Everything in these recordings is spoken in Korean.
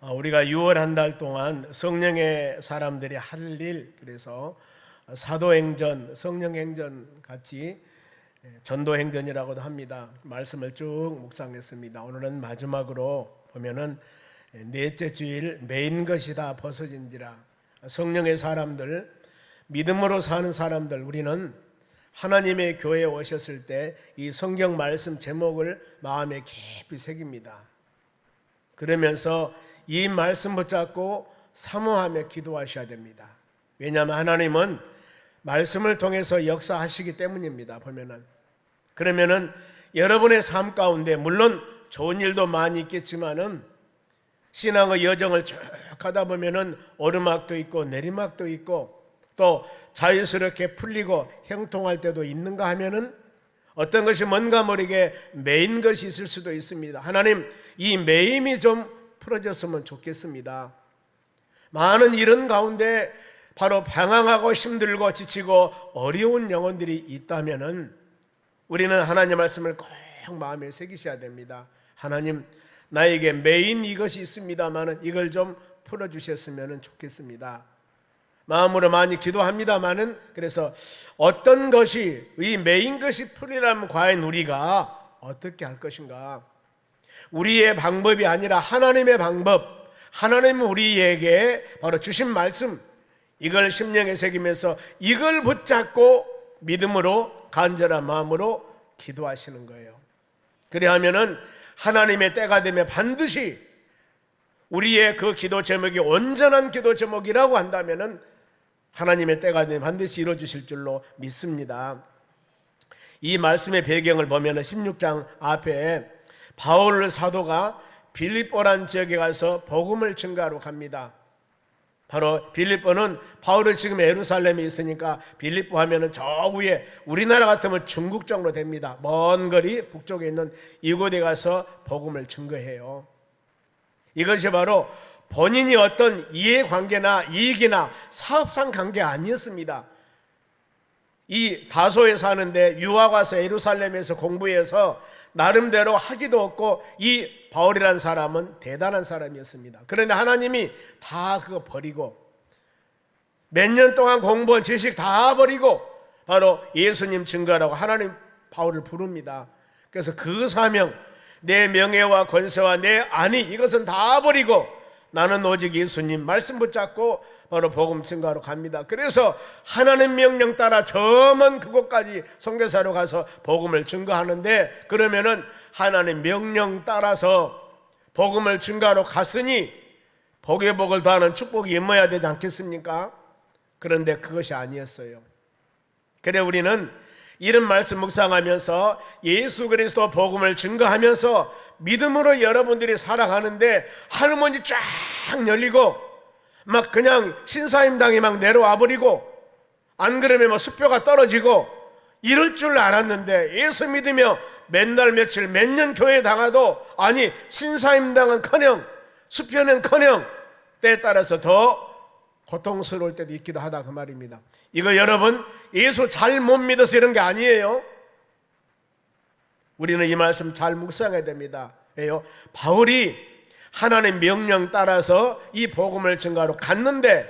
우리가 6월 한 달 동안 성령의 사람들이 할 일, 그래서 사도행전, 성령행전 같이 전도행전이라고도 합니다. 말씀을 쭉 묵상했습니다. 오늘은 마지막으로 보면은 넷째 주일 메인 것이 다 벗어진지라. 성령의 사람들, 믿음으로 사는 사람들, 우리는 하나님의 교회에 오셨을 때 이 성경 말씀 제목을 마음에 깊이 새깁니다. 그러면서 이 말씀 붙잡고 사모하며 기도하셔야 됩니다. 왜냐하면 하나님은 말씀을 통해서 역사하시기 때문입니다. 그러면은 여러분의 삶 가운데 물론 좋은 일도 많이 있겠지만은 신앙의 여정을 쭉 가다 보면은 오르막도 있고 내리막도 있고 또 자연스럽게 풀리고 형통할 때도 있는가 하면은 어떤 것이 뭔가 모르게 매인 것이 있을 수도 있습니다. 하나님, 이 매임이 좀 풀어졌으면 좋겠습니다. 많은 이런 가운데 바로 방황하고 힘들고 지치고 어려운 영혼들이 있다면은 우리는 하나님 말씀을 꼭 마음에 새기셔야 됩니다. 하나님, 나에게 매인 이것이 있습니다만은 이걸 좀 풀어주셨으면 좋겠습니다. 마음으로 많이 기도합니다만은 그래서 어떤 것이 이 매인 것이 풀리려면 과연 우리가 어떻게 할 것인가? 우리의 방법이 아니라 하나님의 방법, 하나님은 우리에게 바로 주신 말씀, 이걸 심령에 새기면서 이걸 붙잡고 믿음으로 간절한 마음으로 기도하시는 거예요. 그래야면은 하나님의 때가 되면 반드시 우리의 그 기도 제목이 온전한 기도 제목이라고 한다면은 하나님의 때가 되면 반드시 이루어 주실 줄로 믿습니다. 이 말씀의 배경을 보면은 16장 앞에 바울 사도가 빌립보란 지역에 가서 복음을 증거하러 갑니다. 바로 빌립보는 바울은 지금 예루살렘에 있으니까 빌립보 하면은 저 위에 우리나라 같으면 중국 정도 됩니다. 먼 거리 북쪽에 있는 이곳에 가서 복음을 증거해요. 이것이 바로 본인이 어떤 이해관계나 이익이나 사업상 관계 아니었습니다. 이 다소에 사는데 유학 와서 예루살렘에서 공부해서 나름대로 학위도 얻고 이 바울이라는 사람은 대단한 사람이었습니다. 그런데 하나님이 다 그거 버리고 몇 년 동안 공부한 지식 다 버리고 바로 예수님 증거하라고 하나님 바울을 부릅니다. 그래서 그 사명, 내 명예와 권세와 내 안위 이것은 다 버리고 나는 오직 예수님 말씀 붙잡고 바로 복음 증거하러 갑니다. 그래서 하나님 명령 따라 저 먼 그곳까지 선교사로 가서 복음을 증거하는데 그러면은 하나님 명령 따라서 복음을 증거하러 갔으니 복의 복을 더하는 축복이 임해야 되지 않겠습니까? 그런데 그것이 아니었어요. 그래 우리는 이런 말씀 묵상하면서 예수 그리스도 복음을 증거하면서 믿음으로 여러분들이 살아가는데 하늘문이 쫙 열리고 막 그냥 신사임당이 막 내려와 버리고 안 그러면 뭐 수표가 떨어지고 이럴 줄 알았는데 예수 믿으며 맨날 며칠 몇 년 교회 다가도 아니 신사임당은커녕 수표는커녕 때에 따라서 더 고통스러울 때도 있기도 하다 그 말입니다. 이거 여러분 예수 잘 못 믿어서 이런 게 아니에요. 우리는 이 말씀 잘 묵상해야 됩니다. 바울이 하나님 명령 따라서 이 복음을 증거하러 갔는데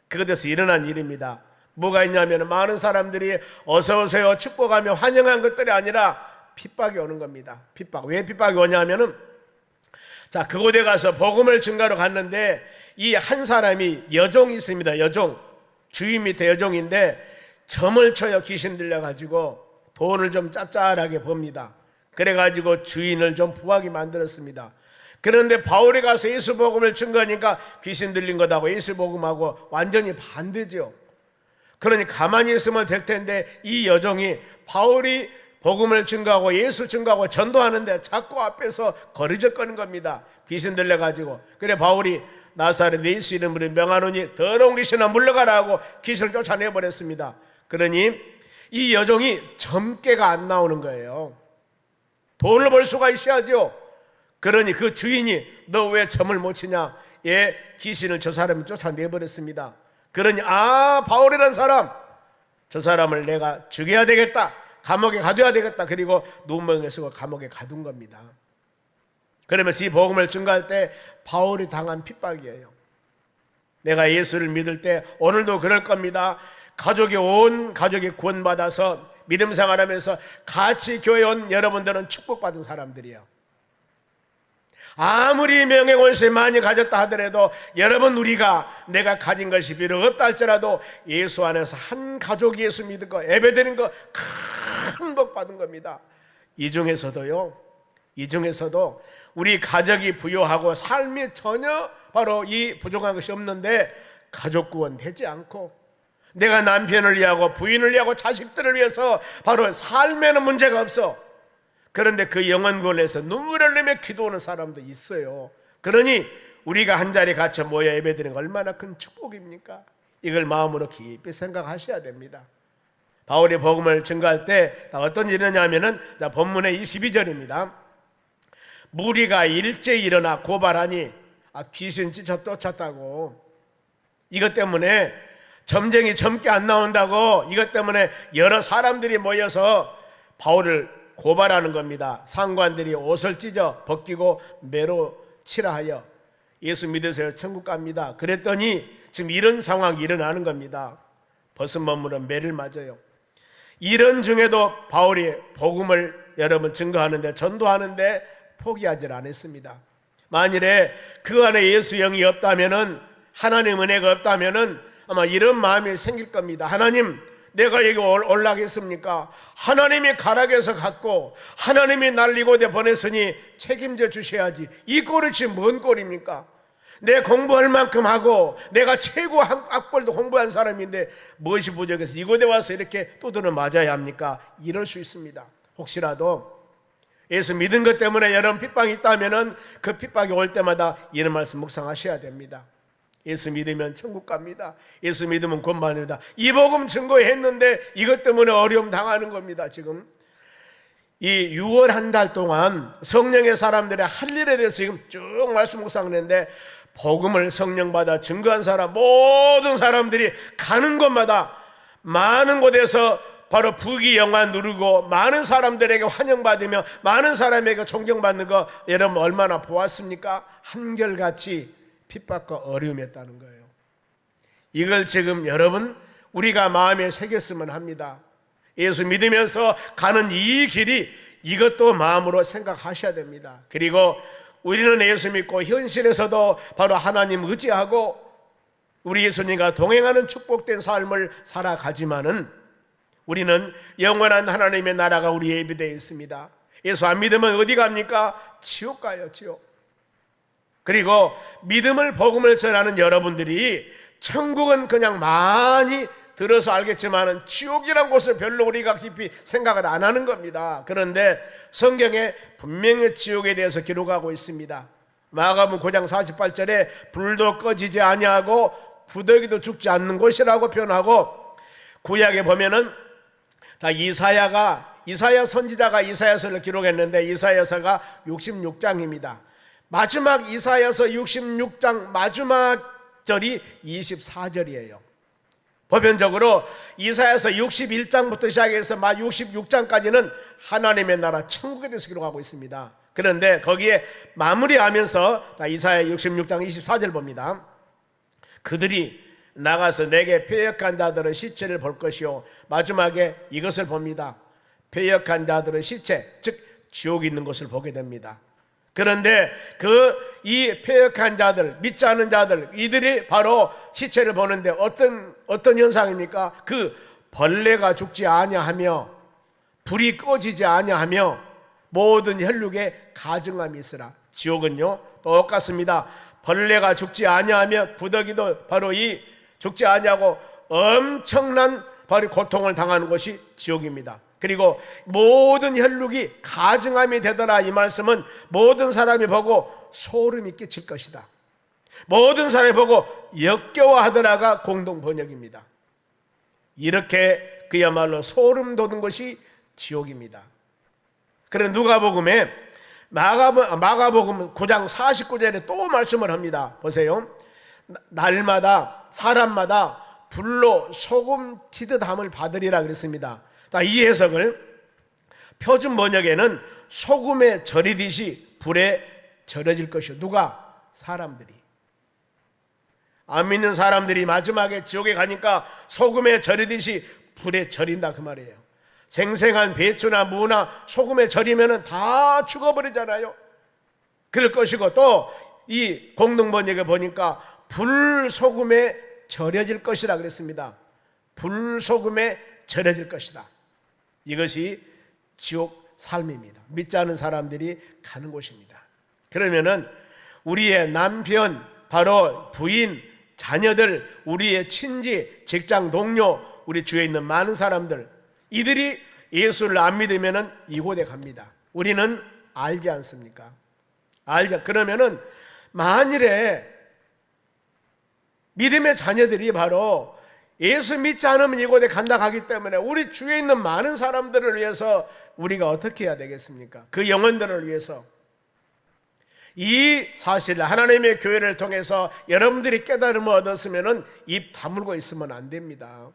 그것에서 일어난 일입니다. 뭐가 있냐면 많은 사람들이 어서 오세요 축복하며 환영한 것들이 아니라 핍박이 오는 겁니다. 핍박. 왜 핍박이 오냐면은 자 그곳에 가서 복음을 증거하러 갔는데 이 한 사람이 여종이 있습니다. 여종. 주인 밑에 여종인데 점을 쳐요. 귀신 들려가지고 돈을 좀 짭짤하게 법니다. 그래가지고 주인을 좀 부하게 만들었습니다. 그런데 바울이 가서 예수 복음을 증거하니까 귀신 들린 거다고 예수 복음하고 완전히 반대죠. 그러니 가만히 있으면 될 텐데 이 여종이 바울이 복음을 증거하고 예수 증거하고 전도하는데 자꾸 앞에서 거리적거리는 겁니다. 귀신 들려가지고. 그래 바울이 나사렛 예수 이름으로 명하노니 더러운 귀신아 물러가라 하고 귀신을 쫓아내버렸습니다. 그러니 이 여종이 점괘가 안 나오는 거예요. 돈을 벌 수가 있어야죠. 그러니 그 주인이 너 왜 점을 못 치냐? 예, 귀신을 저 사람이 쫓아내버렸습니다. 그러니 바울이라는 사람 저 사람을 내가 죽여야 되겠다. 감옥에 가둬야 되겠다. 그리고 누명을 쓰고 감옥에 가둔 겁니다. 그러면서 이 복음을 증거할 때 바울이 당한 핍박이에요. 내가 예수를 믿을 때 오늘도 그럴 겁니다. 온 가족이 구원받아서 믿음 생활하면서 같이 교회 온 여러분들은 축복받은 사람들이에요. 아무리 명예권세 많이 가졌다 하더라도 여러분, 내가 가진 것이 비록 없다 할지라도 예수 안에서 한 가족이 예수 믿은 거, 예배드린 거 큰 복 받은 겁니다. 이 중에서도 우리 가족이 부유하고 삶이 전혀 바로 이 부족한 것이 없는데 가족 구원 되지 않고 내가 남편을 위하고 부인을 위하고 자식들을 위해서 바로 삶에는 문제가 없어. 그런데 그 영혼 구원에서 눈물을 흘리며 기도하는 사람도 있어요. 그러니 우리가 한자리 같이 모여 예배드리는 거 얼마나 큰 축복입니까? 이걸 마음으로 깊이 생각하셔야 됩니다. 바울이 복음을 증거할 때 어떤 일이 있느냐면은 본문의 22절입니다. 무리가 일제히 일어나 고발하니 귀신 쫓았다고, 이것 때문에 점쟁이 젊게 안 나온다고, 이것 때문에 여러 사람들이 모여서 바울을 고발하는 겁니다. 상관들이 옷을 찢어 벗기고 매로 칠하여 예수 믿으세요, 천국 갑니다. 그랬더니 지금 이런 상황이 일어나는 겁니다. 벗은 몸으로 매를 맞아요. 이런 중에도 바울이 복음을 여러분 증거하는데, 전도하는데 포기하지 않았습니다. 만일에 그 안에 예수 영이 없다면은, 하나님 은혜가 없다면은 아마 이런 마음이 생길 겁니다. 하나님, 내가 여기 올라가겠습니까? 하나님이 가락에서 갔고 하나님이 날 이곳에 보냈으니 책임져 주셔야지. 이 꼴이 지금 뭔 꼴입니까? 내 공부할 만큼 하고 내가 최고 학벌도 공부한 사람인데 무엇이 부족해서 이곳에 와서 이렇게 두드려 맞아야 합니까? 이럴 수 있습니다. 혹시라도 예수 믿은 것 때문에 여러분 핍박이 있다면 그 핍박이 올 때마다 이런 말씀 묵상하셔야 됩니다. 예수 믿으면 천국 갑니다. 예수 믿으면 구원받습니다. 이 복음 증거했는데 이것 때문에 어려움 당하는 겁니다. 지금 이 6월 한 달 동안 성령의 사람들의 할 일에 대해서 지금 쭉 말씀 묵상했는데, 복음을 성령 받아 증거한 사람, 모든 사람들이 가는 곳마다 많은 곳에서 바로 부귀영화 누르고 많은 사람들에게 환영받으며 많은 사람에게 존경받는 거 여러분 얼마나 보았습니까? 한결같이 핍박과 어려움이었다는 거예요. 이걸 지금 여러분 우리가 마음에 새겼으면 합니다. 예수 믿으면서 가는 이 길이 이것도 마음으로 생각하셔야 됩니다. 그리고 우리는 예수 믿고 현실에서도 바로 하나님 의지하고 우리 예수님과 동행하는 축복된 삶을 살아가지만은 우리는 영원한 하나님의 나라가 우리의 예비되어 있습니다. 예수 안 믿으면 어디 갑니까? 지옥 가요, 지옥. 그리고 믿음을 복음을 전하는 여러분들이 천국은 그냥 많이 들어서 알겠지만 지옥이란 곳을 별로 우리가 깊이 생각을 안 하는 겁니다. 그런데 성경에 분명히 지옥에 대해서 기록하고 있습니다. 마가복음 9장 48절에 불도 꺼지지 아니하고 구더기도 죽지 않는 곳이라고 표현하고, 구약에 보면은 다 이사야 선지자가 이사야서를 기록했는데 이사야서가 66장입니다. 마지막 이사야서 66장 마지막 절이 24절이에요. 보편적으로 이사야서 61장부터 시작해서 66장까지는 하나님의 나라 천국에 대해서 기록하고 있습니다. 그런데 거기에 마무리하면서 이사야 66장 24절 봅니다. 그들이 나가서 내게 패역한 자들의 시체를 볼 것이요, 마지막에 이것을 봅니다. 패역한 자들의 시체, 즉 지옥이 있는 것을 보게 됩니다. 그런데 이 패역한 자들, 믿지 않는 자들, 이들이 바로 시체를 보는데 어떤 현상입니까? 그 벌레가 죽지 아니하며 불이 꺼지지 아니하며 모든 혈육에 가증함이 있으라. 지옥은요 똑같습니다. 벌레가 죽지 아니하며 구더기도 바로 이 죽지 아니하고 엄청난 바로 고통을 당하는 것이 지옥입니다. 그리고 모든 혈육이 가증함이 되더라. 이 말씀은 모든 사람이 보고 소름이 끼칠 것이다. 모든 사람이 보고 역겨워하더라가 공동 번역입니다. 이렇게 그야말로 소름 돋는 것이 지옥입니다. 그런데 누가복음에 마가복음 9장 49절에 또 말씀을 합니다. 보세요. 날마다 사람마다 불로 소금 튀듯 함을 받으리라 그랬습니다. 자, 이 해석을 표준 번역에는 소금에 절이듯이 불에 절여질 것이요. 누가? 사람들이. 안 믿는 사람들이 마지막에 지옥에 가니까 소금에 절이듯이 불에 절인다 그 말이에요. 생생한 배추나 무나 소금에 절이면 다 죽어버리잖아요. 그럴 것이고, 또 이 공동번역에 보니까 불소금에 절여질 것이라 그랬습니다. 불소금에 절여질 것이다. 이것이 지옥 삶입니다. 믿지 않은 사람들이 가는 곳입니다. 그러면은 우리의 남편, 바로 부인, 자녀들, 우리의 친지, 직장 동료, 우리 주위에 있는 많은 사람들, 이들이 예수를 안 믿으면은 이곳에 갑니다. 우리는 알지 않습니까? 그러면은 만일에 믿음의 자녀들이 바로 예수 믿지 않으면 이곳에 간다 하기 때문에 우리 주위에 있는 많은 사람들을 위해서 우리가 어떻게 해야 되겠습니까? 그 영혼들을 위해서 이 사실, 하나님의 교회를 통해서 여러분들이 깨달음을 얻었으면 입 다물고 있으면 안 됩니다.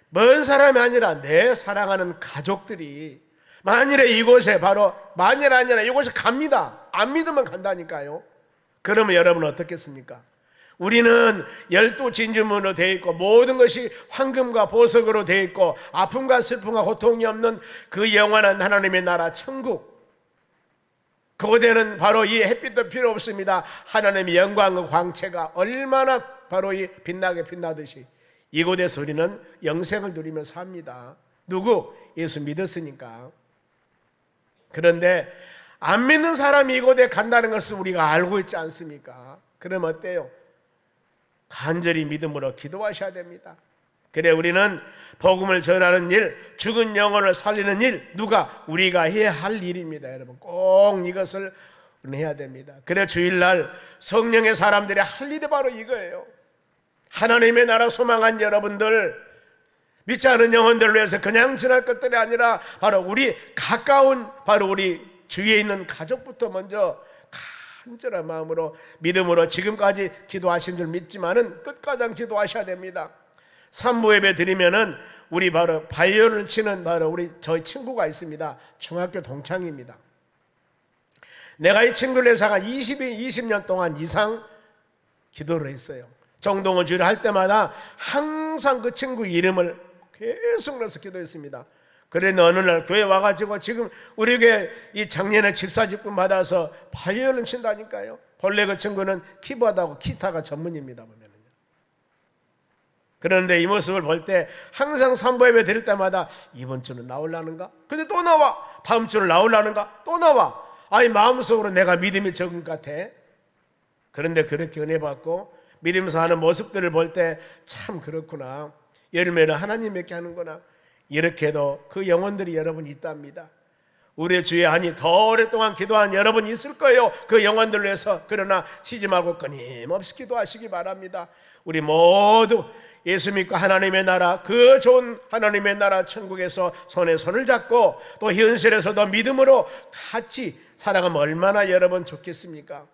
먼 사람이 아니라 내 사랑하는 가족들이 만일에 이곳에, 바로 만일 아니라 이곳에 갑니다. 안 믿으면 간다니까요. 그러면 여러분은 어떻겠습니까? 우리는 12진주문으로 되어 있고 모든 것이 황금과 보석으로 되어 있고 아픔과 슬픔과 고통이 없는 그 영원한 하나님의 나라 천국, 그곳에는 바로 이 햇빛도 필요 없습니다. 하나님의 영광과 광채가 얼마나 바로 이 빛나게 빛나듯이 이곳에서 우리는 영생을 누리며 삽니다. 누구? 예수 믿었으니까. 그런데 안 믿는 사람이 이곳에 간다는 것을 우리가 알고 있지 않습니까? 그럼 어때요? 간절히 믿음으로 기도하셔야 됩니다. 그래, 우리는 복음을 전하는 일, 죽은 영혼을 살리는 일, 누가? 우리가 해야 할 일입니다. 여러분, 꼭 이것을 해야 됩니다. 그래, 주일날 성령의 사람들이 할 일이 바로 이거예요. 하나님의 나라 소망한 여러분들, 믿지 않은 영혼들을 위해서 그냥 지날 것들이 아니라 바로 우리 가까운, 바로 우리 주위에 있는 가족부터 먼저 간절한 마음으로 믿음으로 지금까지 기도하신 줄 믿지만은 끝까지 기도하셔야 됩니다. 3부 예배 드리면은 우리 바로 바이올린을 치는 바로 우리 저희 친구가 있습니다. 중학교 동창입니다. 내가 이 친구를 위해서 20년 동안 이상 기도를 했어요. 정동원 주일을 할 때마다 항상 그 친구 이름을 계속 넣어서 기도했습니다. 그런데 어느 날 교회 와가지고 지금 우리 교회 이 작년에 집사직분 받아서 바이올린 친다니까요. 본래 그 친구는 키보드하고 기타가 전문입니다. 보면은요. 그런데 이 모습을 볼 때 항상 선부 예배 드릴 때마다 이번 주는 나오려는가? 근데 또 나와. 다음 주는 나오려는가? 또 나와. 아니, 마음속으로 내가 믿음이 적은 것 같아. 그런데 그렇게 은혜 받고 믿으면서 하는 모습들을 볼 때 참 그렇구나. 열매는 하나님께 하는구나. 이렇게도 그 영혼들이 여러분 있답니다. 우리 주에 아니 더 오랫동안 기도한 여러분 있을 거예요. 그 영혼들을 위해서. 그러나 쉬지 말고 끊임없이 기도하시기 바랍니다. 우리 모두 예수 믿고 하나님의 나라, 그 좋은 하나님의 나라 천국에서 손에 손을 잡고 또 현실에서도 믿음으로 같이 살아가면 얼마나 여러분 좋겠습니까?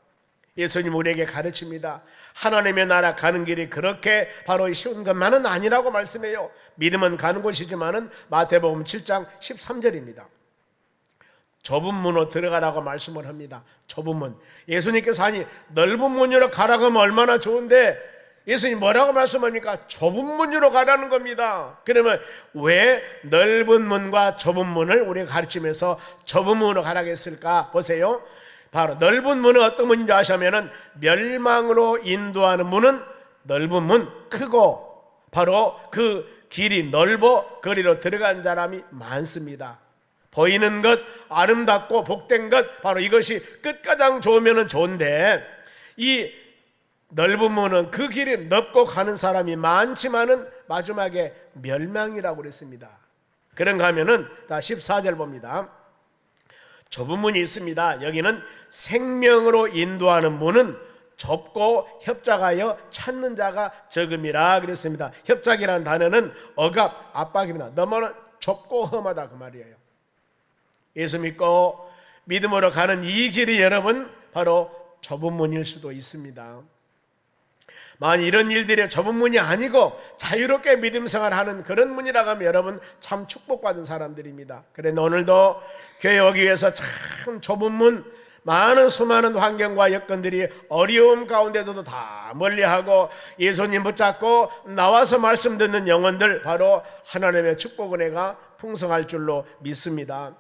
예수님 우리에게 가르칩니다. 하나님의 나라 가는 길이 그렇게 바로 쉬운 것만은 아니라고 말씀해요. 믿음은 가는 곳이지만은 마태복음 7장 13절입니다. 좁은 문으로 들어가라고 말씀을 합니다. 좁은 문. 예수님께서 아니 넓은 문으로 가라고 하면 얼마나 좋은데 예수님 뭐라고 말씀합니까? 좁은 문으로 가라는 겁니다. 그러면 왜 넓은 문과 좁은 문을 우리가 가르치면서 좁은 문으로 가라고 했을까? 보세요. 바로 넓은 문은 어떤 문인지 아시면은 멸망으로 인도하는 문은 넓은 문, 크고 바로 그 길이 넓어 거리로 들어간 사람이 많습니다. 보이는 것, 아름답고 복된 것, 바로 이것이 끝가장 좋으면 좋은데 이 넓은 문은 그 길이 넓고 가는 사람이 많지만은 마지막에 멸망이라고 그랬습니다. 그런가 하면은 다 14절 봅니다. 좁은 문이 있습니다. 여기는 생명으로 인도하는 문은 좁고 협작하여 찾는 자가 적음이라 그랬습니다. 협작이라는 단어는 억압, 압박입니다. 너무나 좁고 험하다 그 말이에요. 예수 믿고 믿음으로 가는 이 길이 여러분 바로 좁은 문일 수도 있습니다. 만약 이런 일들이 좁은 문이 아니고 자유롭게 믿음 생활하는 그런 문이라고 하면 여러분 참 축복받은 사람들입니다. 그런데 오늘도 교회 오기 위해서 참 좁은 문, 많은 수많은 환경과 여건들이 어려움 가운데도 다 멀리하고 예수님 붙잡고 나와서 말씀 듣는 영혼들, 바로 하나님의 축복 은혜가 풍성할 줄로 믿습니다.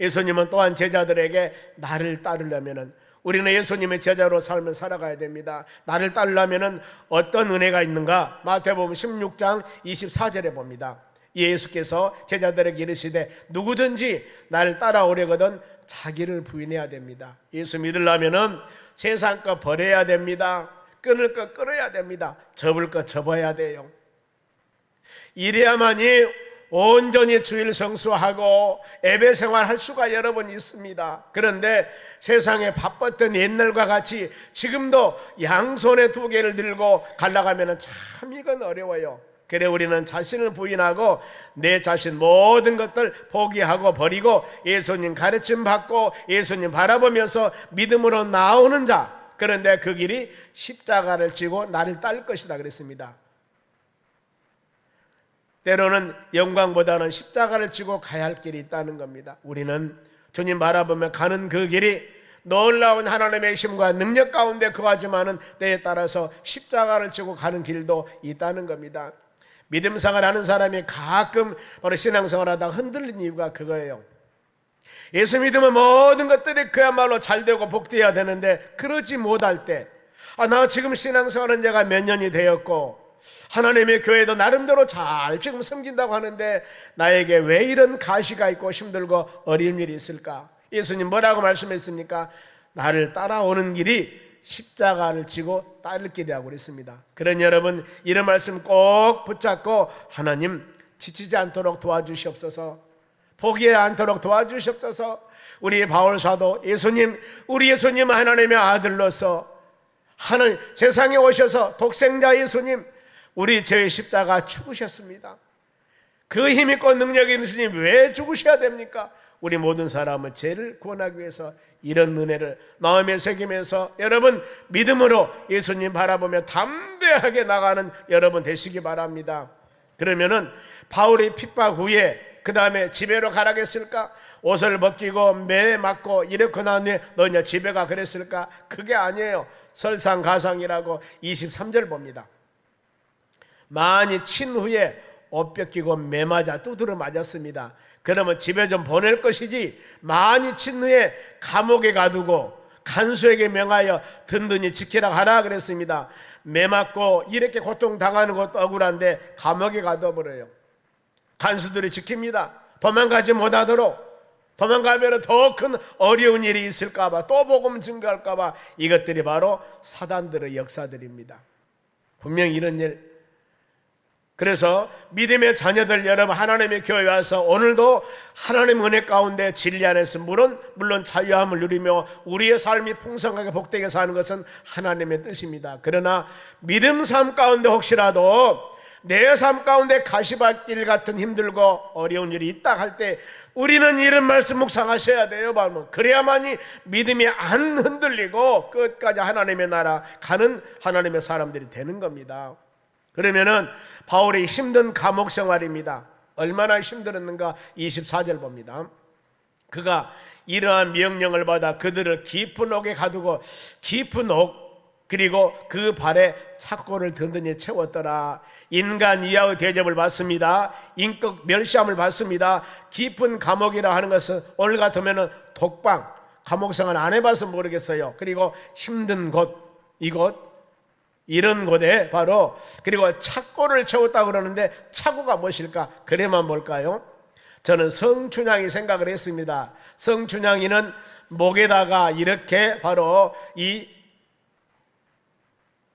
예수님은 또한 제자들에게 나를 따르려면은, 우리는 예수님의 제자로 삶을 살아가야 됩니다. 나를 따르려면은 어떤 은혜가 있는가? 마태복음 16장 24절에 봅니다. 예수께서 제자들에게 이르시되 누구든지 나를 따라오려거든 자기를 부인해야 됩니다. 예수 믿으려면은 세상 거 버려야 됩니다. 끊을 거 끊어야 됩니다. 접을 거 접어야 돼요. 이래야만이 온전히 주일 성수하고 예배 생활할 수가 여러분 있습니다. 그런데 세상에 바빴던 옛날과 같이 지금도 양손에 2개를 들고 가려가면 참 이건 어려워요. 그래 우리는 자신을 부인하고 내 자신 모든 것들 포기하고 버리고 예수님 가르침 받고 예수님 바라보면서 믿음으로 나오는 자, 그런데 그 길이 십자가를 지고 나를 따를 것이다 그랬습니다. 때로는 영광보다는 십자가를 지고 가야 할 길이 있다는 겁니다. 우리는 주님 바라보며 가는 그 길이 놀라운 하나님의 힘과 능력 가운데 거하지만은 때에 따라서 십자가를 지고 가는 길도 있다는 겁니다. 믿음 생활하는 사람이 가끔 바로 신앙생활하다가 흔들리는 이유가 그거예요. 예수 믿으면 모든 것들이 그야말로 잘되고 복되어야 되는데 그러지 못할 때, 나 지금 신앙생활은 제가 몇 년이 되었고 하나님의 교회도 나름대로 잘 지금 섬긴다고 하는데 나에게 왜 이런 가시가 있고 힘들고 어려운 일이 있을까? 예수님 뭐라고 말씀했습니까? 나를 따라오는 길이 십자가를 지고 따를 길이라고 그랬습니다. 그런 여러분, 이런 말씀 꼭 붙잡고 하나님 지치지 않도록 도와주시옵소서, 포기하지 않도록 도와주시옵소서. 우리 바울 사도 예수님, 우리 예수님 하나님의 아들로서 하나님 세상에 오셔서 독생자 예수님 우리 죄의 십자가 죽으셨습니다. 그 힘있고 능력이 있는 주님 왜 죽으셔야 됩니까? 우리 모든 사람은 죄를 구원하기 위해서 이런 은혜를 마음에 새기면서 여러분 믿음으로 예수님 바라보며 담대하게 나가는 여러분 되시기 바랍니다. 그러면은 바울이 핍박 후에 그 다음에 집에로 가라겠을까? 옷을 벗기고 매 맞고 이렇게 난 후에 너 이제 집에 가 그랬을까? 그게 아니에요. 설상가상이라고 23절 봅니다. 많이 친 후에 옷 벗기고 매 맞아 두드러 맞았습니다. 그러면 집에 좀 보낼 것이지 많이 친 후에 감옥에 가두고 간수에게 명하여 든든히 지키라 하라 그랬습니다. 매 맞고 이렇게 고통당하는 것도 억울한데 감옥에 가둬버려요. 간수들이 지킵니다. 도망가지 못하도록. 도망가면 더 큰 어려운 일이 있을까봐, 또 복음 증거할까봐. 이것들이 바로 사단들의 역사들입니다. 분명히 이런 일. 그래서 믿음의 자녀들 여러분, 하나님의 교회에 와서 오늘도 하나님 은혜 가운데 진리 안에서 물론 자유함을 누리며 우리의 삶이 풍성하게 복되게 사는 것은 하나님의 뜻입니다. 그러나 믿음 삶 가운데 혹시라도 내 삶 가운데 가시밭길 같은 힘들고 어려운 일이 있다 할 때 우리는 이런 말씀 묵상하셔야 돼요. 그래야만이 믿음이 안 흔들리고 끝까지 하나님의 나라 가는 하나님의 사람들이 되는 겁니다. 그러면은 바울의 힘든 감옥 생활입니다. 얼마나 힘들었는가 24절 봅니다. 그가 이러한 명령을 받아 그들을 깊은 옥에 가두고 깊은 옥 그리고 그 발에 착고를 든든히 채웠더라. 인간 이하의 대접을 받습니다. 인격 멸시함을 받습니다. 깊은 감옥이라 하는 것은 오늘 같으면 독방, 감옥 생활 안 해봐서 모르겠어요. 그리고 힘든 곳, 이곳 이런 곳에 바로 그리고 착고를 채웠다고 그러는데 착고가 무엇일까? 그래만 볼까요? 저는 성춘향이 생각을 했습니다. 성춘향이는 목에다가 이렇게 바로 이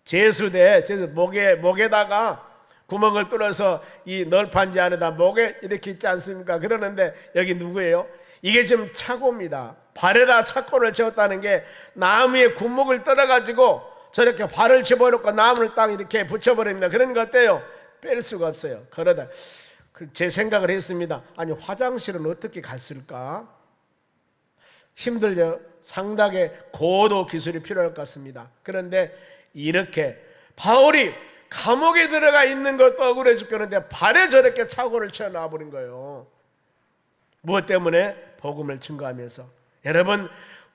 제수대 목에다가 구멍을 뚫어서 이 널판지 안에다 목에 이렇게 있지 않습니까? 그러는데 여기 누구예요? 이게 지금 착고입니다. 발에다 착고를 채웠다는 게 나무에 군목을 떨어가지고 저렇게 발을 집어넣고 나무를 딱 이렇게 붙여버립니다. 그런 거 어때요? 뺄 수가 없어요. 그러다 제 생각을 했습니다. 아니 화장실은 어떻게 갔을까? 힘들죠. 상당히 고도 기술이 필요할 것 같습니다. 그런데 이렇게 바울이 감옥에 들어가 있는 것도 억울해 죽겠는데 발에 저렇게 착고를 채워놔버린 거예요. 무엇 때문에? 복음을 증거하면서. 여러분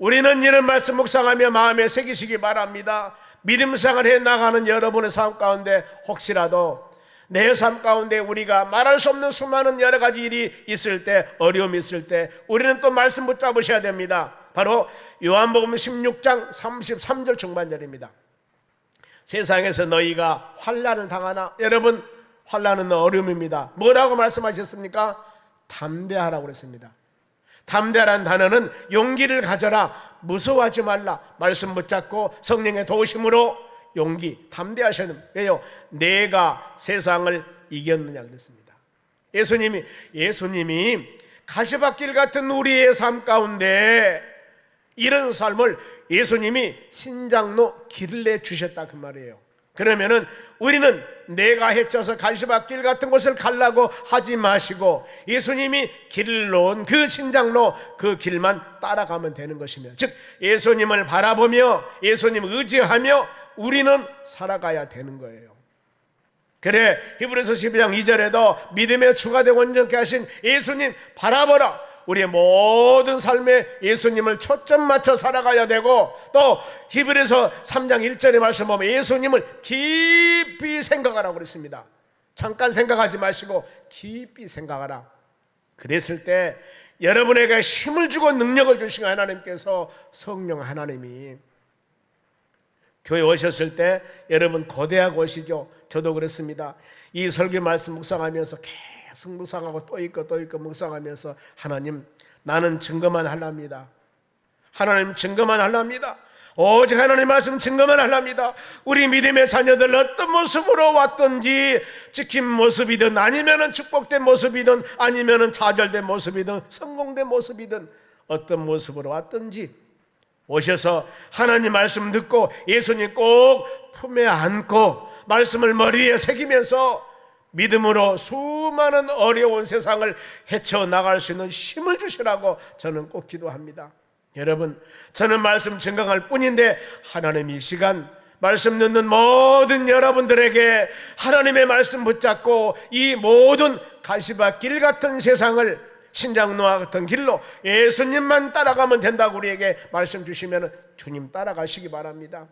우리는 이런 말씀 묵상하며 마음에 새기시기 바랍니다. 믿음 생활해 나가는 여러분의 삶 가운데 혹시라도 내 삶 가운데 우리가 말할 수 없는 수많은 여러 가지 일이 있을 때, 어려움이 있을 때 우리는 또 말씀 붙잡으셔야 됩니다. 바로 요한복음 16장 33절 중반절입니다. 세상에서 너희가 환난을 당하나, 여러분 환난은 어려움입니다. 뭐라고 말씀하셨습니까? 담대하라고 그랬습니다. 담대하라는 단어는 용기를 가져라, 무서워하지 말라, 말씀 붙잡고 성령의 도우심으로 용기, 담대하셔야 됩니다. 왜요? 내가 세상을 이겼느냐 그랬습니다. 예수님이 가시밭길 같은 우리의 삶 가운데 이런 삶을 예수님이 신장로 길을 내주셨다 그 말이에요. 그러면은 우리는 내가 헤쳐서 가시밭길 같은 곳을 가려고 하지 마시고 예수님이 길을 놓은 그 신장로, 그 길만 따라가면 되는 것이며, 즉 예수님을 바라보며 예수님을 의지하며 우리는 살아가야 되는 거예요. 그래 히브리서 12장 2절에도 믿음의 추가되고 온전케 하신 예수님 바라보라. 우리의 모든 삶에 예수님을 초점 맞춰 살아가야 되고, 또 히브리서 3장 1절의 말씀 보면 예수님을 깊이 생각하라고 그랬습니다. 잠깐 생각하지 마시고 깊이 생각하라. 그랬을 때 여러분에게 힘을 주고 능력을 주신 하나님께서, 성령 하나님이 교회 오셨을 때 여러분 고대하고 오시죠. 저도 그랬습니다. 이 설교 말씀 묵상하면서 계속 묵상하고 또 있고 묵상하면서, 하나님 나는 증거만 하랍니다. 하나님 증거만 하랍니다. 오직 하나님 말씀 증거만 하랍니다. 우리 믿음의 자녀들 어떤 모습으로 왔든지, 지킨 모습이든 아니면은 축복된 모습이든 아니면은 좌절된 모습이든 성공된 모습이든 어떤 모습으로 왔든지 오셔서 하나님 말씀 듣고 예수님 꼭 품에 안고 말씀을 머리에 새기면서 믿음으로 수많은 어려운 세상을 헤쳐나갈 수 있는 힘을 주시라고 저는 꼭 기도합니다. 여러분, 저는 말씀 증강할 뿐인데 하나님 이 시간 말씀 듣는 모든 여러분들에게 하나님의 말씀 붙잡고 이 모든 가시밭길 같은 세상을 신장로와 같은 길로 예수님만 따라가면 된다고 우리에게 말씀 주시면 주님 따라가시기 바랍니다.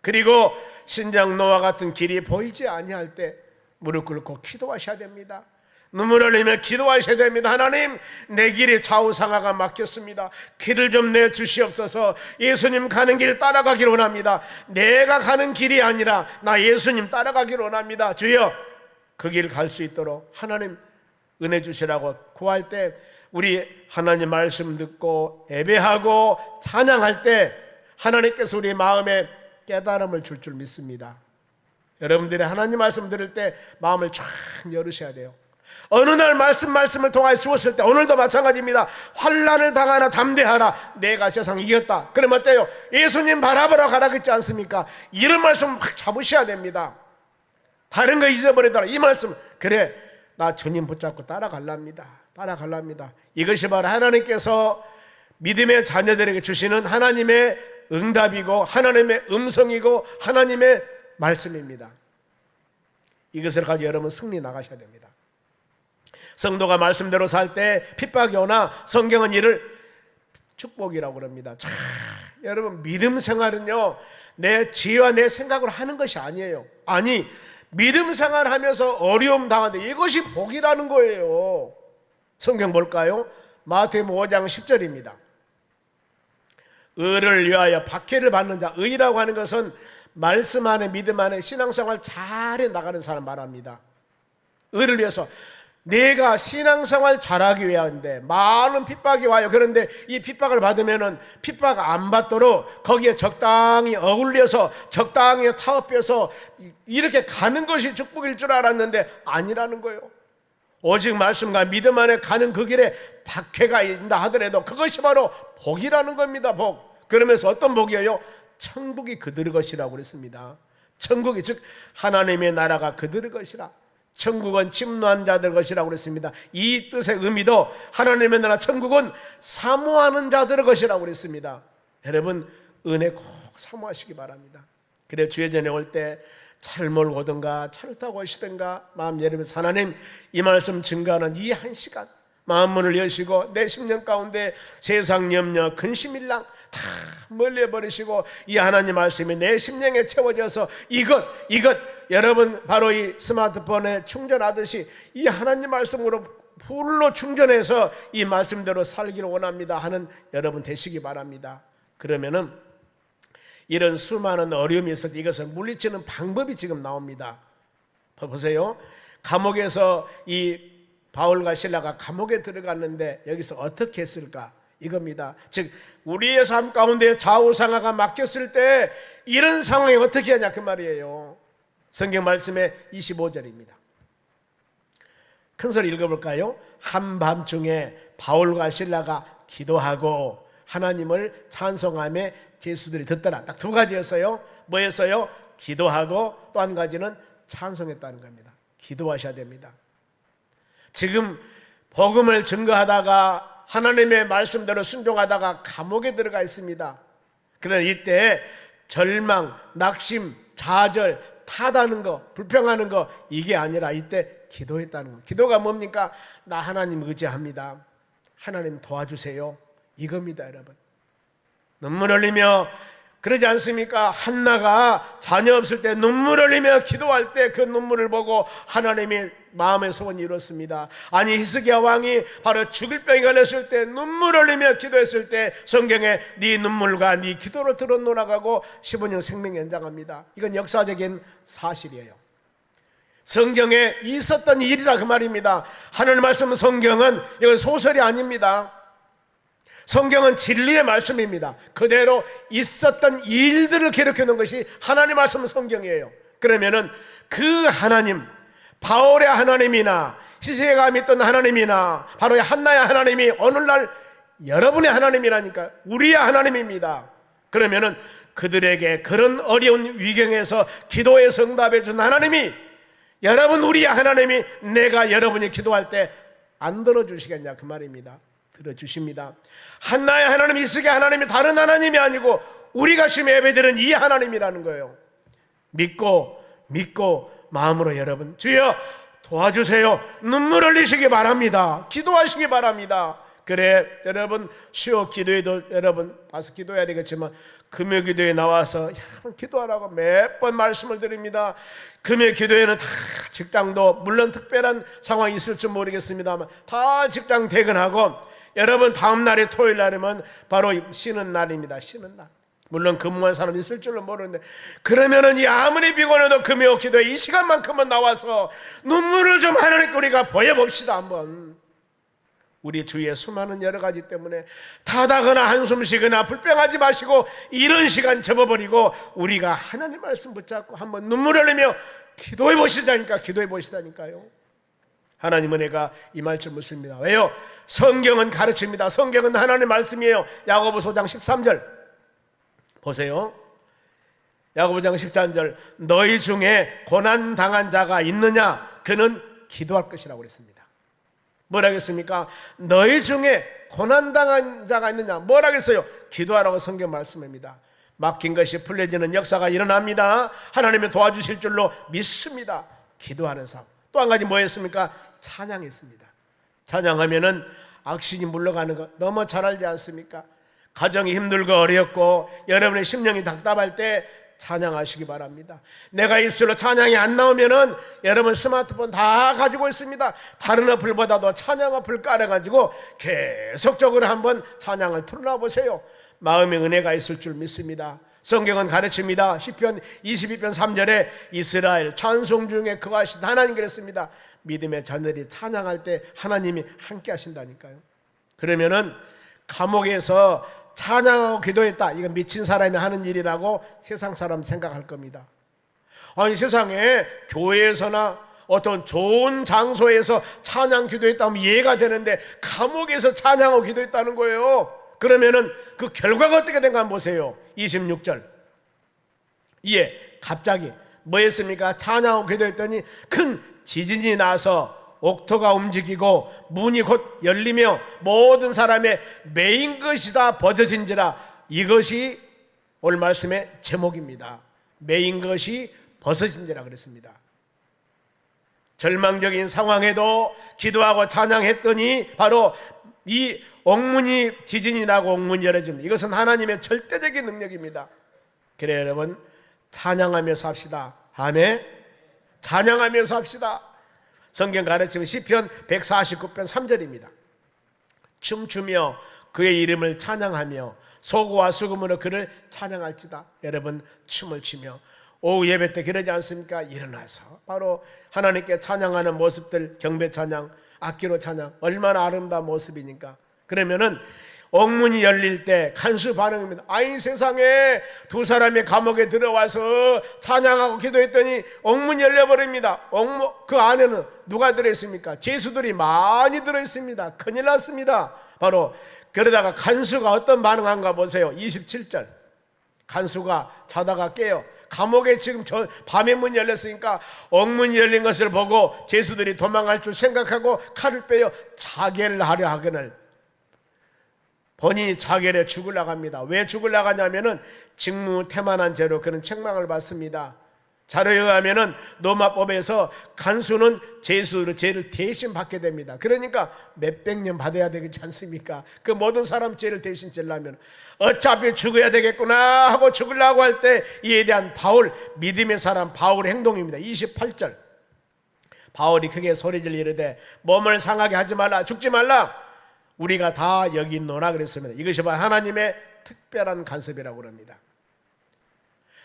그리고 신장로와 같은 길이 보이지 아니할 때 무릎 꿇고 기도하셔야 됩니다. 눈물 흘리며 기도하셔야 됩니다. 하나님, 내 길이 좌우상하가 막혔습니다. 길을 좀 내주시옵소서. 예수님 가는 길 따라가기를 원합니다. 내가 가는 길이 아니라 나 예수님 따라가기를 원합니다. 주여, 그 길 갈 수 있도록 하나님 은혜 주시라고 구할 때, 우리 하나님 말씀 듣고 예배하고 찬양할 때 하나님께서 우리 마음에 깨달음을 줄 줄 믿습니다. 여러분들이 하나님 말씀 들을 때 마음을 쫙 열으셔야 돼요. 어느 날 말씀을 통하여 주었을 때, 오늘도 마찬가지입니다. 환난을 당하나 담대하라, 내가 세상 이겼다. 그러면 어때요? 예수님 바라보러 가라 그랬지 않습니까? 이런 말씀 확 잡으셔야 됩니다. 다른 거 잊어버리더라. 이 말씀, 그래 나 주님 붙잡고 따라갈랍니다. 이것이 바로 하나님께서 믿음의 자녀들에게 주시는 하나님의 응답이고 하나님의 음성이고 하나님의 말씀입니다. 이것을 가지고 여러분 승리 나가셔야 됩니다. 성도가 말씀대로 살 때 핍박이 오나 성경은 이를 축복이라고 그럽니다. 자, 여러분 믿음 생활은요 내 지혜와 내 생각으로 하는 것이 아니에요. 아니, 믿음 생활하면서 어려움 당하는데 이것이 복이라는 거예요. 성경 볼까요? 마태복음 5장 10절입니다. 의를 위하여 박해를 받는 자, 의라고 하는 것은 말씀 안에 믿음 안에 신앙생활 잘해 나가는 사람 말합니다. 의를 위해서 내가 신앙생활 잘하기 위한데 많은 핍박이 와요. 그런데 이 핍박을 받으면은 핍박 안 받도록 거기에 적당히 어울려서 적당히 타협해서 이렇게 가는 것이 축복일 줄 알았는데 아니라는 거예요. 오직 말씀과 믿음 안에 가는 그 길에 박해가 있다 하더라도 그것이 바로 복이라는 겁니다. 복. 그러면서 어떤 복이에요? 천국이 그들의 것이라고 그랬습니다. 천국이 즉 하나님의 나라가 그들의 것이라. 천국은 침노한 자들 것이라고 그랬습니다. 이 뜻의 의미도 하나님의 나라 천국은 사모하는 자들의 것이라고 그랬습니다. 여러분 은혜 꼭 사모하시기 바랍니다. 그래 주의 전에 올 때 차를 몰고 오든가 차를 타고 오시든가 마음 열으면서 하나님 이 말씀 증거하는 이 한 시간 마음 문을 여시고 내 심령 가운데 세상 염려 근심일랑 다 멀리 버리시고 이 하나님 말씀이 내 심령에 채워져서 이것 여러분 바로 이 스마트폰에 충전하듯이 이 하나님 말씀으로 풀로 충전해서 이 말씀대로 살기를 원합니다 하는 여러분 되시기 바랍니다. 그러면은 이런 수많은 어려움이 있을 때 이것을 물리치는 방법이 지금 나옵니다. 보세요. 감옥에서 이 바울과 실라가 감옥에 들어갔는데 여기서 어떻게 했을까? 이겁니다. 즉 우리의 삶 가운데 좌우상하가 막혔을 때 이런 상황에 어떻게 하냐 그 말이에요. 성경 말씀의 25절입니다. 큰 소리 읽어볼까요? 한밤중에 바울과 실라가 기도하고 하나님을 찬송하며 제수들이 듣더라. 딱 두 가지였어요. 뭐였어요? 기도하고 또 한 가지는 찬송했다는 겁니다. 기도하셔야 됩니다. 지금 복음을 증거하다가 하나님의 말씀대로 순종하다가 감옥에 들어가 있습니다. 그런데 이때 절망, 낙심, 좌절, 탓하는 거, 불평하는 거 이게 아니라 이때 기도했다는 거. 기도가 뭡니까? 나 하나님 의지합니다. 하나님 도와주세요. 이겁니다, 여러분. 눈물 흘리며 그러지 않습니까? 한나가 자녀 없을 때 눈물 흘리며 기도할 때 그 눈물을 보고 하나님이 마음의 소원이 이뤘습니다. 아니 히스기야 왕이 바로 죽을 병에 걸렸을 때 눈물 흘리며 기도했을 때 성경에 네 눈물과 네 기도로 들어노라가고 15년 생명 연장합니다. 이건 역사적인 사실이에요. 성경에 있었던 일이라 그 말입니다. 하늘 말씀 성경은 이건 소설이 아닙니다. 성경은 진리의 말씀입니다. 그대로 있었던 일들을 기록해 놓은 것이 하나님 말씀 성경이에요. 그러면은 그 하나님, 바울의 하나님이나 히스기야가 믿던 하나님이나 바로 한나의 하나님이 오늘날 여러분의 하나님이라니까, 우리의 하나님입니다. 그러면은 그들에게 그런 어려운 위경에서 기도에 응답해 준 하나님이, 여러분 우리의 하나님이 내가 여러분이 기도할 때 안 들어주시겠냐 그 말입니다. 들어주십니다. 한나의 하나님, 히스기야 하나님이 다른 하나님이 아니고 우리가 지금 예배드리는 이 하나님이라는 거예요. 믿고 마음으로 여러분 주여 도와주세요. 눈물 흘리시기 바랍니다. 기도하시기 바랍니다. 그래 여러분 수요 기도에도 여러분 와서 기도해야 되겠지만 금요 기도에 나와서 여러분 기도하라고 몇 번 말씀을 드립니다. 금요 기도에는 다 직장도 물론 특별한 상황이 있을지 모르겠습니다만 다 직장 퇴근하고 여러분 다음 날이 토요일 날이면 바로 쉬는 날입니다. 쉬는 날. 물론 근무한 사람이 있을 줄은 모르는데 그러면은 이 아무리 피곤해도 금요 기도에 이 시간만큼은 나와서 눈물을 좀 하나님께 우리가 보여봅시다. 한번 우리 주위에 수많은 여러 가지 때문에 타다거나 한숨 쉬거나 불평하지 마시고 이런 시간 접어버리고 우리가 하나님 말씀 붙잡고 한번 눈물 흘리며 기도해 보시다니까요. 하나님 은혜가 임할 줄 믿습니다. 왜요? 성경은 가르칩니다. 성경은 하나님의 말씀이에요. 야고보서 5장 13절 보세요. 야고보서 13절 너희 중에 고난당한 자가 있느냐? 그는 기도할 것이라고 그랬습니다. 뭐라겠습니까? 너희 중에 고난당한 자가 있느냐? 뭐라겠어요? 기도하라고 성경 말씀입니다. 막힌 것이 풀려지는 역사가 일어납니다. 하나님이 도와주실 줄로 믿습니다. 기도하는 삶. 또 한 가지 뭐였습니까? 찬양했습니다. 찬양하면은 악신이 물러가는 거 너무 잘 알지 않습니까? 가정이 힘들고 어렵고 여러분의 심령이 답답할 때 찬양하시기 바랍니다. 내가 입술로 찬양이 안 나오면은 여러분 스마트폰 다 가지고 있습니다. 다른 어플보다도 찬양 어플 깔아가지고 계속적으로 한번 찬양을 틀어놔 보세요. 마음의 은혜가 있을 줄 믿습니다. 성경은 가르칩니다. 시편 22편 3절에 이스라엘 찬송 중에 거하신 하나님 그랬습니다. 믿음의 자녀들이 찬양할 때 하나님이 함께 하신다니까요. 그러면은 감옥에서 찬양하고 기도했다, 이건 미친 사람이 하는 일이라고 세상 사람 생각할 겁니다. 아니 세상에 교회에서나 어떤 좋은 장소에서 찬양 기도했다면 이해가 되는데 감옥에서 찬양하고 기도했다는 거예요. 그러면은 그 결과가 어떻게 된가 한번 보세요. 26절 갑자기 뭐였습니까? 찬양하고 기도했더니 큰 지진이 나서 옥토가 움직이고 문이 곧 열리며 모든 사람의 매인 것이 다 벗어진지라. 이것이 오늘 말씀의 제목입니다. 매인 것이 벗어진지라 그랬습니다. 절망적인 상황에도 기도하고 찬양했더니 바로 이 옥문이 지진이 나고 옥문이 열어집니다. 이것은 하나님의 절대적인 능력입니다. 그래요, 여러분, 찬양하며 삽시다. 아멘. 찬양하며 삽시다. 성경 가르치면 시편 149편 3절입니다. 춤추며 그의 이름을 찬양하며 소고와 수금으로 그를 찬양할지다. 여러분, 춤을 추며 오후 예배 때 그러지 않습니까? 일어나서 바로 하나님께 찬양하는 모습들, 경배 찬양, 악기로 찬양, 얼마나 아름다운 모습이니까. 그러면은 옥문이 열릴 때 간수 반응입니다. 아이, 세상에 두 사람이 감옥에 들어와서 찬양하고 기도했더니 옥문이 열려버립니다. 그 안에는 누가 들어있습니까? 죄수들이 많이 들어있습니다. 큰일 났습니다. 바로 그러다가 간수가 어떤 반응한가 보세요. 27절. 간수가 자다가 깨요. 감옥에 지금 밤에 문 열렸으니까 옥문이 열린 것을 보고 죄수들이 도망갈 줄 생각하고 칼을 빼어 자결을 하려 하거늘 본인이 자결해 죽으려고 합니다. 왜 죽으려고 하냐면은 직무태만한 죄로 그는 책망을 받습니다. 자료에 의하면은 로마법에서 간수는 죄수로 죄를 대신 받게 됩니다. 그러니까 몇백 년 받아야 되지 않습니까? 그 모든 사람 죄를 대신 지려면 어차피 죽어야 되겠구나 하고 죽으려고 할 때 이에 대한 바울, 믿음의 사람 바울의 행동입니다. 28절. 바울이 크게 소리질 이르되 몸을 상하게 하지 말라, 죽지 말라, 우리가 다 여기 있노라 그랬습니다. 이것이 바로 하나님의 특별한 간섭이라고 그럽니다.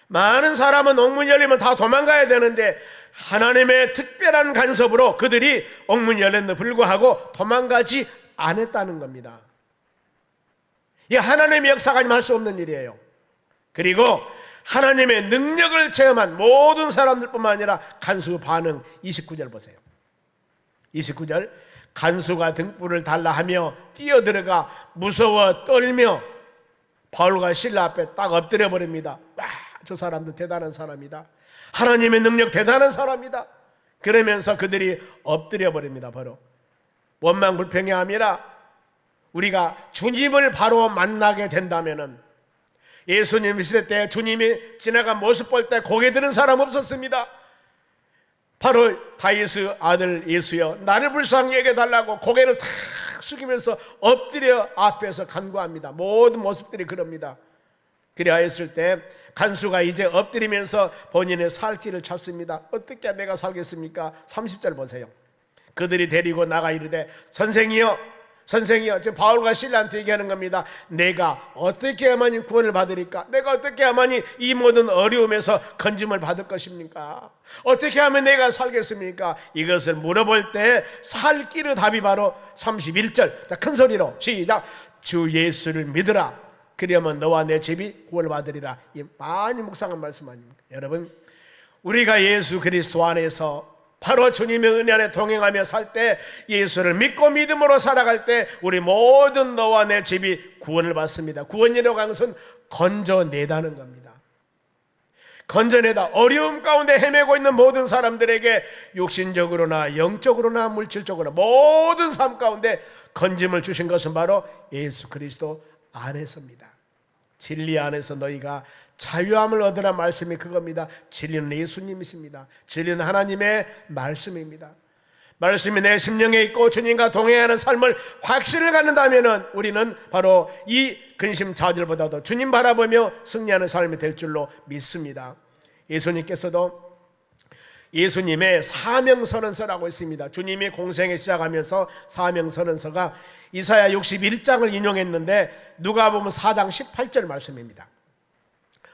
많은 사람은 옥문 열리면 다 도망가야 되는데 하나님의 특별한 간섭으로 그들이 옥문 열렸는데 불구하고 도망가지 않았다는 겁니다. 이 하나님의 역사가 아니면 할 수 없는 일이에요. 그리고 하나님의 능력을 체험한 모든 사람들뿐만 아니라 간수 반응 29절 보세요. 29절. 간수가 등불을 달라 하며 뛰어들어가 무서워 떨며 바울과 실라 앞에 딱 엎드려 버립니다. 와, 저 사람들 대단한 사람이다. 하나님의 능력 대단한 사람이다. 그러면서 그들이 엎드려 버립니다. 바로 원망불평이 아니라 우리가 주님을 바로 만나게 된다면은, 예수님 시대 때 주님이 지나간 모습 볼 때 고개 드는 사람 없었습니다. 바로 다윗의 아들 예수여, 나를 불쌍히 여겨달라고 고개를 탁 숙이면서 엎드려 앞에서 간구합니다. 모든 모습들이 그럽니다. 그리하였을 때 간수가 이제 엎드리면서 본인의 살 길을 찾습니다. 어떻게 내가 살겠습니까? 30절 보세요. 그들이 데리고 나가 이르되 선생이여, 선생이여, 저 바울과 실라한테 얘기하는 겁니다. 내가 어떻게 해야만이 구원을 받으리까? 내가 어떻게 해야만이 이 모든 어려움에서 건짐을 받을 것입니까? 어떻게 하면 내가 살겠습니까? 이것을 물어볼 때 살 길의 답이 바로 31절. 자, 큰 소리로 시작. 주 예수를 믿으라. 그러면 너와 내 집이 구원을 받으리라. 이 많이 묵상한 말씀 아닙니까? 여러분, 우리가 예수 그리스도 안에서 바로 주님의 은혜 안에 동행하며 살 때, 예수를 믿고 믿음으로 살아갈 때 우리 모든 너와 내 집이 구원을 받습니다. 구원이라고 하는 것은 건져내다는 겁니다. 건져내다. 어려움 가운데 헤매고 있는 모든 사람들에게 육신적으로나 영적으로나 물질적으로나 모든 삶 가운데 건짐을 주신 것은 바로 예수 그리스도 안에서입니다. 진리 안에서 너희가 자유함을 얻으라 말씀이 그겁니다. 진리는 예수님이십니다. 진리는 하나님의 말씀입니다. 말씀이 내 심령에 있고 주님과 동행하는 삶을 확신을 갖는다면 우리는 바로 이 근심좌절보다도 주님 바라보며 승리하는 삶이 될 줄로 믿습니다. 예수님께서도 예수님의 사명선언서라고 있습니다. 주님이 공생에 시작하면서 사명선언서가 이사야 61장을 인용했는데 누가복음 4장 18절 말씀입니다.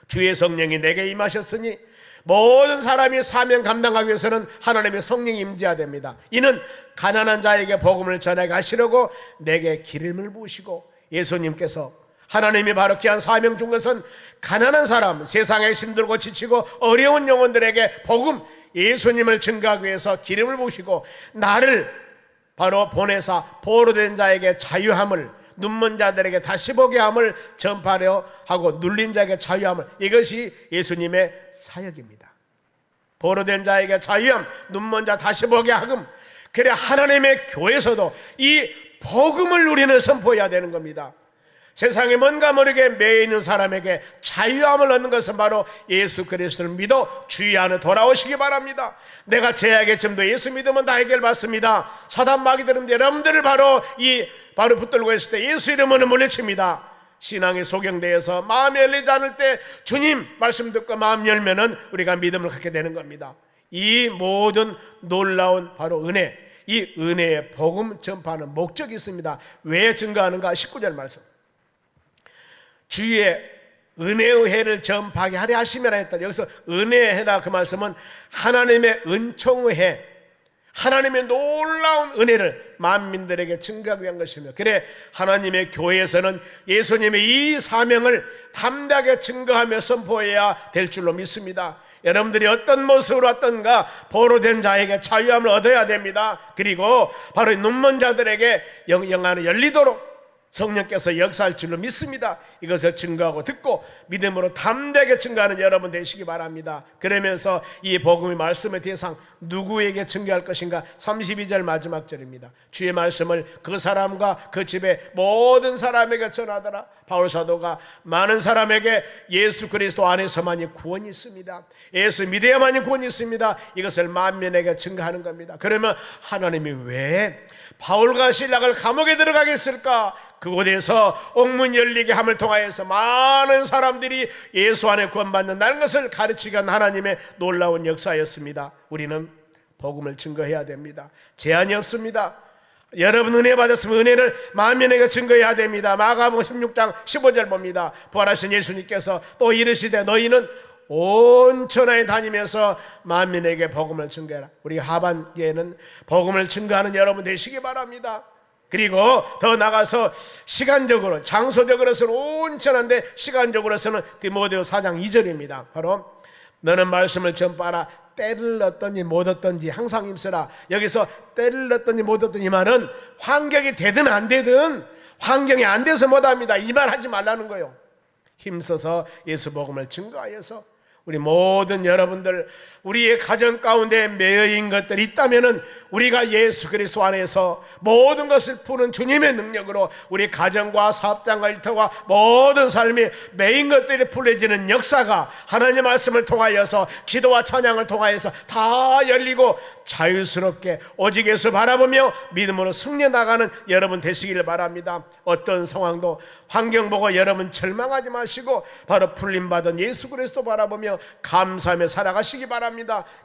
주의 성령이 내게 임하셨으니 모든 사람이 사명 감당하기 위해서는 하나님의 성령이 임재해야 됩니다. 이는 가난한 자에게 복음을 전하게 하시려고 내게 기름을 부으시고, 예수님께서 하나님이 바로 귀한 사명 준 것은 가난한 사람, 세상에 힘들고 지치고 어려운 영혼들에게 복음, 예수님을 증거하기 위해서 기름을 부으시고 나를 바로 보내사 포로된 자에게 자유함을, 눈먼 자들에게 다시 보게 함을 전파하려 하고 눌린 자에게 자유함을, 이것이 예수님의 사역입니다. 포로된 자에게 자유함, 눈먼 자 다시 보게 하금. 그래 하나님의 교회에서도 이 복음을 우리는 선포해야 되는 겁니다. 세상에 뭔가 모르게 매여 있는 사람에게 자유함을 얻는 것은 바로 예수 그리스도를 믿어 주의 안에 돌아오시기 바랍니다. 내가 죄악의 점도 예수 믿으면 다 해결받습니다. 사단 마귀들은 여러분들을 바로 이 바로 붙들고 있을 때 예수 이름으로 물리칩니다. 신앙의 소경대에서 마음이 열리지 않을 때 주님 말씀 듣고 마음 열면은 우리가 믿음을 갖게 되는 겁니다. 이 모든 놀라운 바로 은혜, 이 은혜의 복음 전파하는 목적이 있습니다. 왜 증거하는가? 19절 말씀. 주의 은혜의 해를 전파하게 하려 하시면 했다. 여기서 은혜의 해라 그 말씀은 하나님의 은총의 해, 하나님의 놀라운 은혜를 만민들에게 증거하기 위한 것입니다. 그래 하나님의 교회에서는 예수님의 이 사명을 담대하게 증거하며 선포해야 될 줄로 믿습니다. 여러분들이 어떤 모습으로 왔던가 보로된 자에게 자유함을 얻어야 됩니다. 그리고 바로 눈먼 자들에게 영안이 열리도록 성령께서 역사할 줄로 믿습니다. 이것을 증거하고 듣고 믿음으로 담대하게 증거하는 여러분 되시기 바랍니다. 그러면서 이 복음의 말씀의 대상 누구에게 증거할 것인가? 32절 마지막 절입니다. 주의 말씀을 그 사람과 그 집의 모든 사람에게 전하더라. 바울 사도가 많은 사람에게 예수 그리스도 안에서만이 구원이 있습니다, 예수 믿어야만이 구원이 있습니다, 이것을 만민에게 증거하는 겁니다. 그러면 하나님이 왜 바울과 실락을 감옥에 들어가게 했을까? 그곳에서 옥문 열리게 함을 통하여서 많은 사람들이 예수 안에 구원받는다는 것을 가르치기 위한 하나님의 놀라운 역사였습니다. 우리는 복음을 증거해야 됩니다. 제한이 없습니다. 여러분 은혜 받았으면 은혜를 만민에게 증거해야 됩니다. 마가복음 16장 15절 봅니다. 부활하신 예수님께서 또 이르시되 너희는 온 천하에 다니면서 만민에게 복음을 증거해라. 우리 하반기에는 복음을 증거하는 여러분 되시기 바랍니다. 그리고 더 나가서 시간적으로 장소적으로서는 온 천하인데 시간적으로서는 디모데후 4장 2절입니다. 바로 너는 말씀을 전파하라. 때를 얻든지 못 얻든지 항상 힘쓰라. 여기서 때를 얻든지 못 얻든지 이 말은 환경이 되든 안 되든 환경이 안 돼서 못합니다, 이 말 하지 말라는 거예요. 힘써서 예수 복음을 증거하여서 우리 모든 여러분들, 우리의 가정 가운데 매여인 것들이 있다면은 우리가 예수 그리스도 안에서 모든 것을 푸는 주님의 능력으로 우리 가정과 사업장과 일터와 모든 삶이 매인 것들이 풀려지는 역사가 하나님의 말씀을 통하여서 기도와 찬양을 통하여서 다 열리고 자유스럽게 오직 예수 바라보며 믿음으로 승리해 나가는 여러분 되시기를 바랍니다. 어떤 상황도 환경 보고 여러분 절망하지 마시고 바로 풀림받은 예수 그리스도 바라보며 감사하며 살아가시기 바랍니다.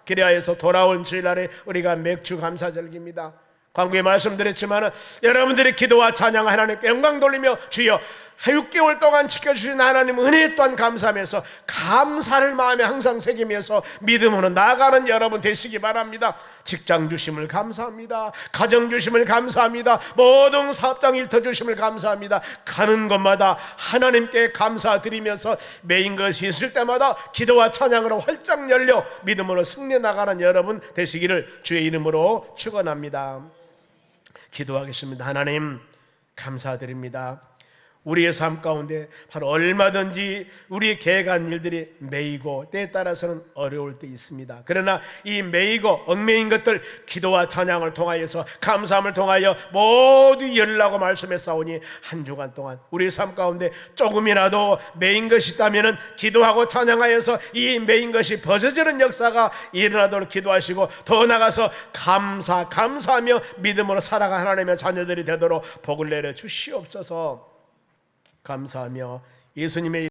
그래야 해서 돌아온 주일날에 우리가 맥주 감사절기입니다. 광고에 말씀드렸지만 여러분들이 기도와 찬양 하나님께 영광 돌리며 주여 6개월 동안 지켜주신 하나님 은혜 또한 감사하면서 감사를 마음에 항상 새기면서 믿음으로 나아가는 여러분 되시기 바랍니다. 직장 주심을 감사합니다. 가정 주심을 감사합니다. 모든 사업장 일터 주심을 감사합니다. 가는 곳마다 하나님께 감사드리면서 메인 것이 있을 때마다 기도와 찬양으로 활짝 열려 믿음으로 승리해 나가는 여러분 되시기를 주의 이름으로 축원합니다. 기도하겠습니다. 하나님 감사드립니다. 우리의 삶 가운데 바로 얼마든지 우리의 계획한 일들이 매이고 때에 따라서는 어려울 때 있습니다. 그러나 이 매이고 얽매인 것들 기도와 찬양을 통하여서 감사함을 통하여 모두 열라고 말씀했사오니 한 주간 동안 우리의 삶 가운데 조금이라도 매인 것이 있다면 기도하고 찬양하여서 이 매인 것이 벗어지는 역사가 일어나도록 기도하시고 더 나아가서 감사하며 믿음으로 살아가 하나님의 자녀들이 되도록 복을 내려 주시옵소서. 감사하며 예수님의